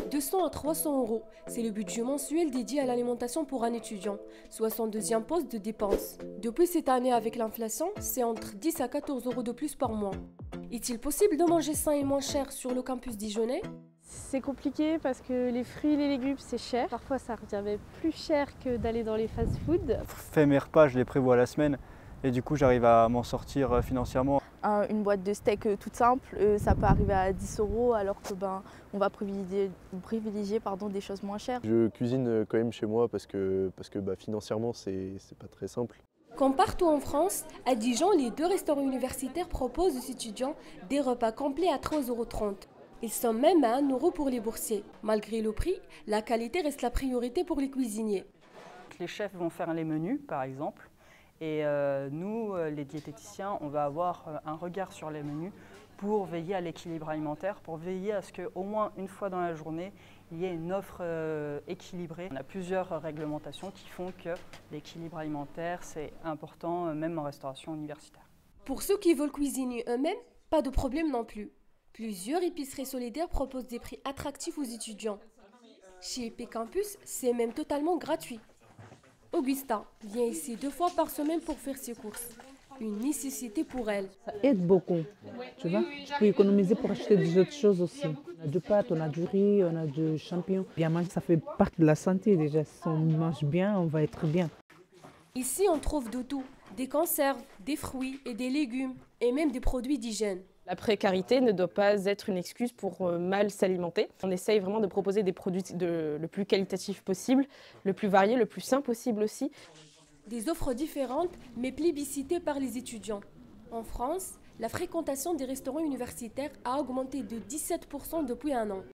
200 à 300 euros, c'est le budget mensuel dédié à l'alimentation pour un étudiant, soit son deuxième poste de dépense. Depuis cette année avec l'inflation, c'est entre 10 à 14 euros de plus par mois. Est-il possible de manger sain et moins cher sur le campus dijonnais? C'est compliqué parce que les fruits et les légumes c'est cher. Parfois ça revient même plus cher que d'aller dans les fast-food. Fais mes repas, je les prévois la semaine et du coup j'arrive à m'en sortir financièrement. Une boîte de steak toute simple, ça peut arriver à 10 euros alors que on va privilégier des choses moins chères. Je cuisine quand même chez moi parce que financièrement c'est pas très simple. Comme partout en France, à Dijon, les deux restaurants universitaires proposent aux étudiants des repas complets à 3,30 €. Ils sont même à 1 € pour les boursiers. Malgré le prix, la qualité reste la priorité pour les cuisiniers. Les chefs vont faire les menus, par exemple, et nous, les diététiciens, on va avoir un regard sur les menus pour veiller à l'équilibre alimentaire, pour veiller à ce qu'au moins une fois dans la journée, il y ait une offre équilibrée. On a plusieurs réglementations qui font que l'équilibre alimentaire, c'est important, même en restauration universitaire. Pour ceux qui veulent cuisiner eux-mêmes, pas de problème non plus. Plusieurs épiceries solidaires proposent des prix attractifs aux étudiants. Chez EP Campus, c'est même totalement gratuit. Augustin vient ici 2 fois par semaine pour faire ses courses. Une nécessité pour elle. Ça aide beaucoup, tu vois. Tu peux économiser pour acheter des autres choses aussi. On a du pâtes, on a du riz, on a du champignon. Bien manger, ça fait partie de la santé déjà. Si on mange bien, on va être bien. Ici, on trouve de tout. Des conserves, des fruits et des légumes, et même des produits d'hygiène. La précarité ne doit pas être une excuse pour mal s'alimenter. On essaye vraiment de proposer des produits le plus qualitatif possible, le plus varié, le plus sain possible aussi. Des offres différentes, mais plébiscitées par les étudiants. En France, la fréquentation des restaurants universitaires a augmenté de 17% depuis 1 an.